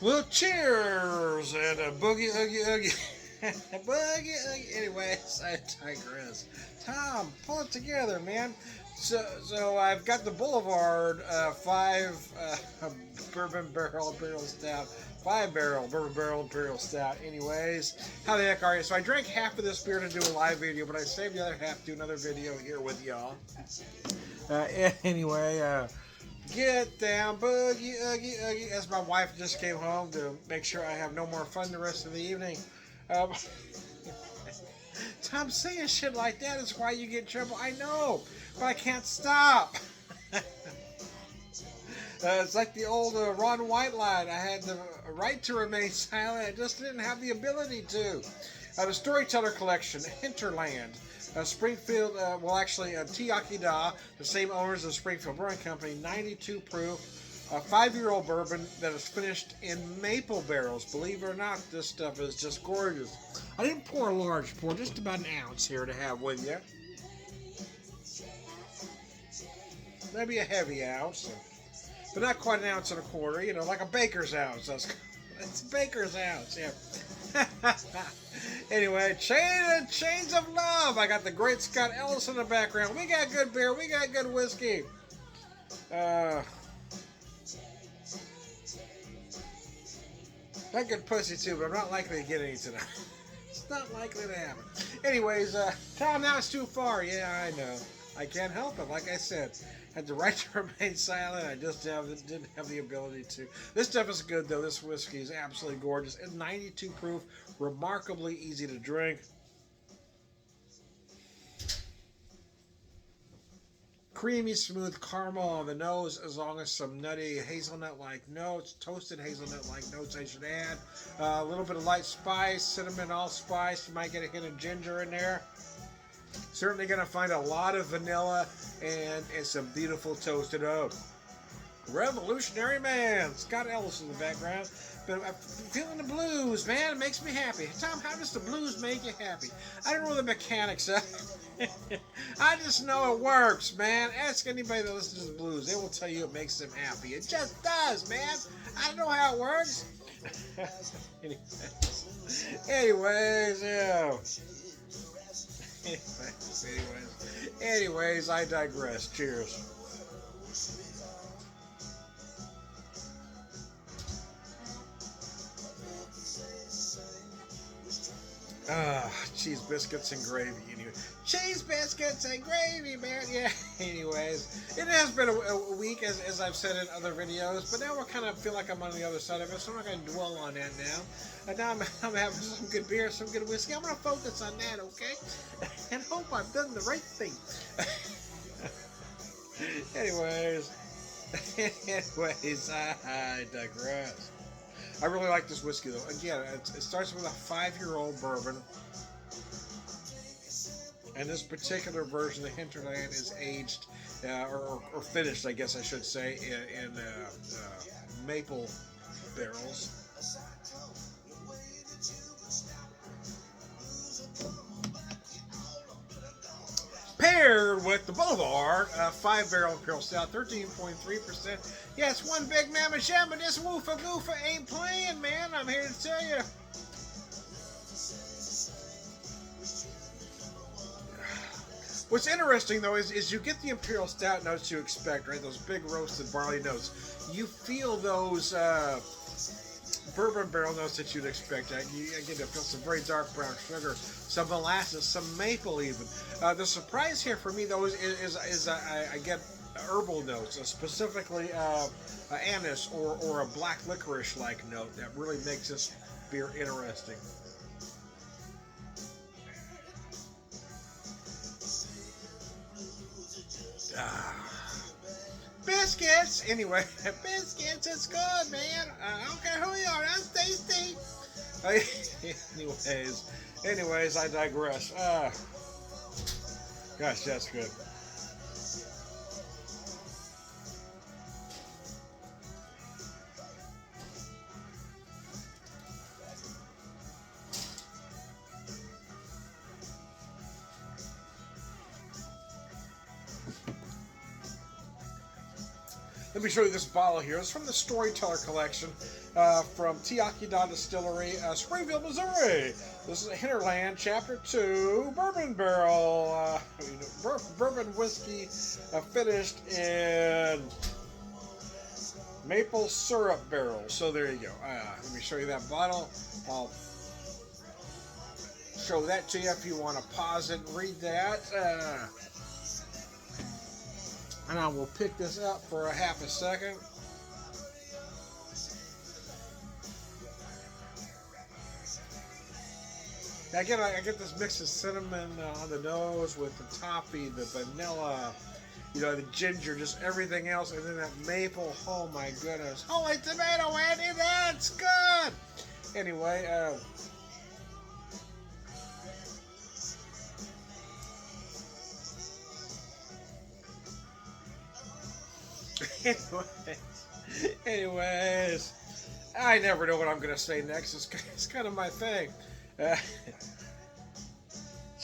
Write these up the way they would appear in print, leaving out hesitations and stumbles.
Well, cheers and a boogie, oogie, oogie. Boogie, oogie. Anyways, I digress. Tom, pull it together, man. So I've got the Boulevard 5 bourbon barrel imperial stout, 5 barrel bourbon barrel imperial stout. Anyways, how the heck are you? So I drank half of this beer to do a live video, but I saved the other half to do another video here with y'all. Anyway, get down, boogie, oogie, oogie. As my wife just came home to make sure I have no more fun the rest of the evening. Um, Tom, saying shit like that is why you get in trouble. I know, but I can't stop. It's like the old Ron White line. I had the right to remain silent. I just didn't have the ability to. The Storyteller Collection, Hinterland, Springfield, Tiakida, the same owners of Springfield Brewing Company, 92 proof, a 5-year-old bourbon that is finished in maple barrels. Believe it or not, this stuff is just gorgeous. I didn't pour a large pour, just about an ounce here to have with you. Maybe a heavy ounce, but not quite an ounce and a quarter. You know, like a baker's ounce. It's a baker's ounce, yeah. Anyway, chains of love. I got the great Scott Ellis in the background. We got good beer. We got good whiskey. Uh, got good pussy too, but I'm not likely to get any tonight. It's not likely to happen. Anyways, Tom, now it's too far. Yeah, I know. I can't help it. Like I said, had the right to remain silent. I just didn't have the ability to. This stuff is good though. This whiskey is absolutely gorgeous. It's 92 proof, remarkably easy to drink. Creamy, smooth caramel on the nose, as long as some nutty hazelnut-like notes, toasted hazelnut-like notes. I should add a little bit of light spice, cinnamon, allspice. You might get a hint of ginger in there. Certainly going to find a lot of vanilla and some beautiful toasted oak. Revolutionary Man, Scott Ellis in the background. But I'm feeling the blues, man. It makes me happy. Tom, how does the blues make you happy? I don't know the mechanics of it. I just know it works, man. Ask anybody that listens to the blues. They will tell you it makes them happy. It just does, man. I don't know how it works. Anyways, yeah. Anyways, I digress. Cheers. Cheese biscuits and gravy. Anyway, cheese biscuits and gravy, man. Yeah. Anyways, it has been a week, as I've said in other videos, but now I kind of feel like I'm on the other side of it, so I'm not going to dwell on that now. And now I'm having some good beer, some good whiskey. I'm going to focus on that, okay? And hope I've done the right thing. anyways, I digress. I really like this whiskey though. Again, it starts with a 5-year-old bourbon, and this particular version, the Hinterland, is aged or finished, I guess I should say, in maple barrels. Paired with the Boulevard, 5 barrel Imperial Stout, 13.3%. Yeah, it's one big mama jam, but this woofa goofa ain't playing, man. I'm here to tell you. What's interesting though is you get the Imperial Stout notes you expect, right? Those big roasted barley notes. You feel those bourbon barrel notes that you'd expect. I get to feel some very dark brown sugar, some molasses, some maple even. The surprise here for me though is I get herbal notes, specifically anise or a black licorice like note that really makes this beer interesting. Biscuits! Anyway, biscuits, it's good, man. I don't care who you are, that's tasty. anyways, I digress. Gosh, that's good. Let me show you this bottle here. It's from the Storyteller Collection from Tiakida Distillery, Springfield, Missouri. This is a Hinterland Chapter 2 Bourbon Barrel. Bourbon whiskey finished in maple syrup barrel. So there you go. Let me show you that bottle. I'll show that to you if you want to pause it and read that. And I will pick this up for a half a second. I get this mix of cinnamon on the nose with the toffee, the vanilla, the ginger, just everything else, and then that maple. Oh my goodness! Holy tomato, Andy, that's good. Anyway, anyways, I never know what I'm gonna say next. It's kind of my thing. It's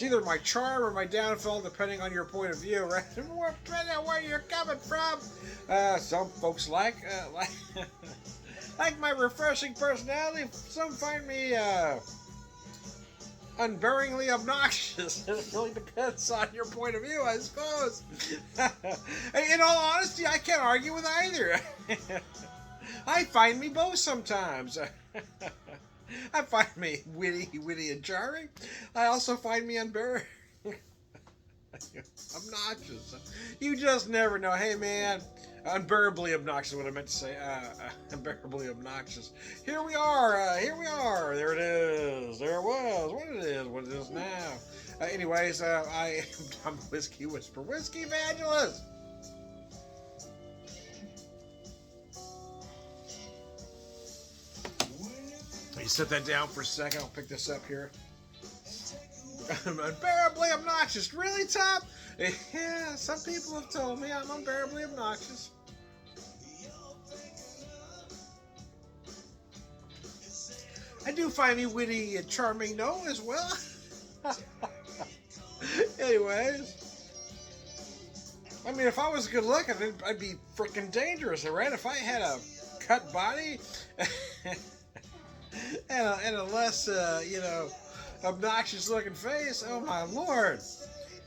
either my charm or my downfall, depending on your point of view, right? Depending on where you're coming from. Some folks like my refreshing personality. Some find me unbearingly obnoxious. It really depends on your point of view, I suppose. In all honesty, I can't argue with either. I find me both sometimes. I find me witty and charming. I also find me unbearable. Obnoxious. You just never know. Hey, man. Unbearably obnoxious, what I meant to say. Unbearably obnoxious. Here we are. There it is. There it was. What it is now. Anyways, I'm Whiskey Whisper, Whiskey Evangelist. You set that down for a second. I'll pick this up here. Unbearably obnoxious. Really, Tom? Yeah, some people have told me I'm unbearably obnoxious. I do find me witty and charming, though, as well. Anyways. I mean, if I was good looking, I'd be freaking dangerous, right? If I had a cut body and a less, obnoxious looking face, oh my lord.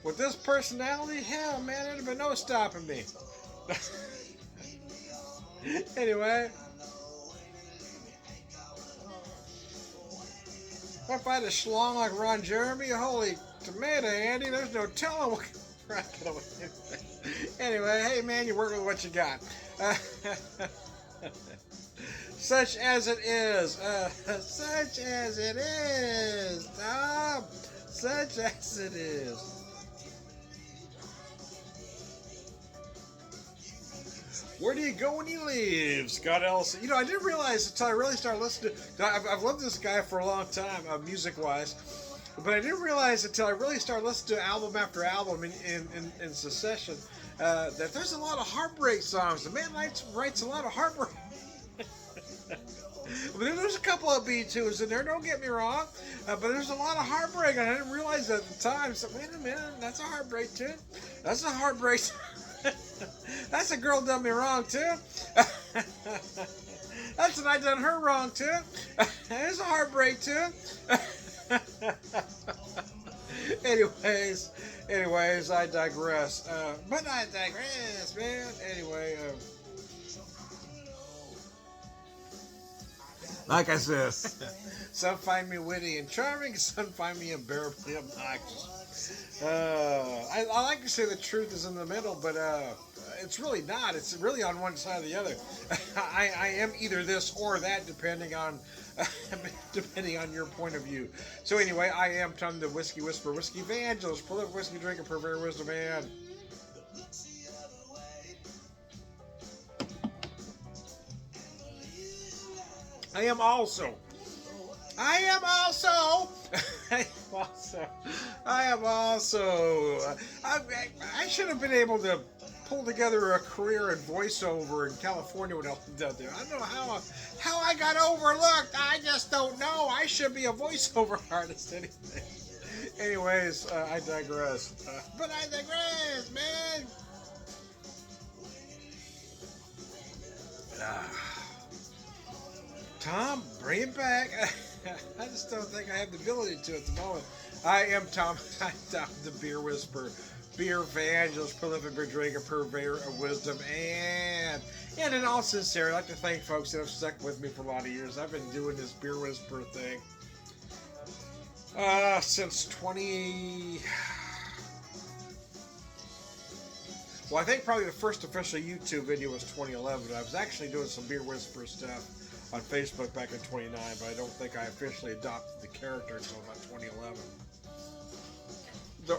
With this personality, hell, man, there'd have been no stopping me. Anyway. If I had a schlong like Ron Jeremy, holy tomato, Andy, there's no telling what can get away with. Anyway, hey, man, you work with what you got. Such as it is. Such as it is. Tom. Such as it is. Where do you go when you leave? Scott Ellison. I didn't realize until I really started listening to... I've loved this guy for a long time, music-wise. But I didn't realize until I really started listening to album after album in succession that there's a lot of heartbreak songs. The man writes a lot of heartbreak. But there's a couple of B2s in there, don't get me wrong. But there's a lot of heartbreak, and I didn't realize that at the time. So, wait a minute, that's a heartbreak, too. That's a heartbreak. That's a girl done me wrong, too. That's an I done her wrong, too. There's a heartbreak, too. Anyways, I digress. But I digress, man. Anyway, like I said, some find me witty and charming, some find me unbearably obnoxious. I like to say the truth is in the middle, but it's really not. It's really on one side or the other. I am either this or that, depending on your point of view. So anyway, I am Tom the Whiskey Whisperer, Whiskey Evangelist, prolific whiskey drinker, purveyor, wisdom man. I am also. I should have been able to pull together a career in voiceover in California when I lived out there. I don't know how I got overlooked. I just don't know. I should be a voiceover artist anyway. Anyways, I digress. But I digress, man. Ah, Tom, bring it back. I just don't think I have the ability to at the moment. I am Tom. I'm Tom, the Beer Whisperer, beer evangelist, prolific beer drinker, purveyor of wisdom, and in all sincerity, I'd like to thank folks that have stuck with me for a lot of years. I've been doing this Beer Whisperer thing since 20. Well, I think probably the first official YouTube video was 2011. I was actually doing some Beer Whisperer stuff on Facebook back in 29, but I don't think I officially adopted the character until about 2011.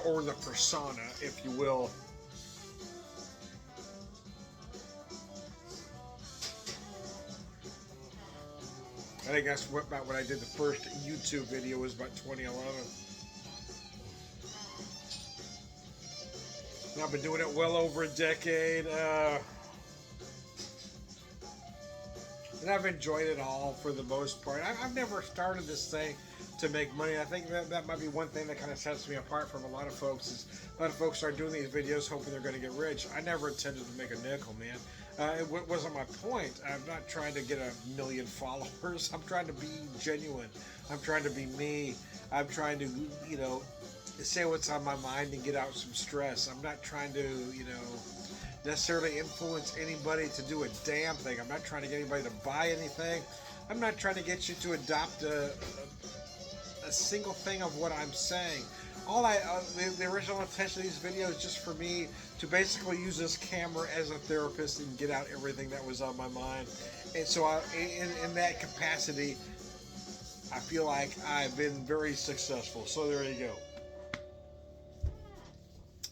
Or the persona, if you will. I think that's about when I did the first YouTube video was about 2011. And I've been doing it well over a decade. And I've enjoyed it all for the most part. I've never started this thing to make money. I think that might be one thing that kind of sets me apart from a lot of folks. Is a lot of folks are doing these videos hoping they're going to get rich. I never intended to make a nickel, man. It wasn't my point. I'm not trying to get 1 million followers. I'm trying to be genuine. I'm trying to be me. I'm trying to, say what's on my mind and get out some stress. I'm not trying to, necessarily influence anybody to do a damn thing. I'm not trying to get anybody to buy anything. I'm not trying to get you to adopt a single thing of what I'm saying. The original intention of these videos is just for me to basically use this camera as a therapist and get out everything that was on my mind. And so in that capacity, I feel like I've been very successful. So there you go.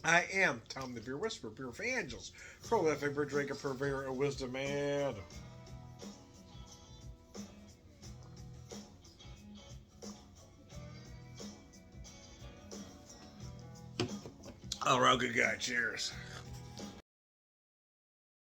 I am Tom the Beer Whisperer, beer evangelist, prolific beer drinker, purveyor of wisdom, man. All right, good guy. Cheers.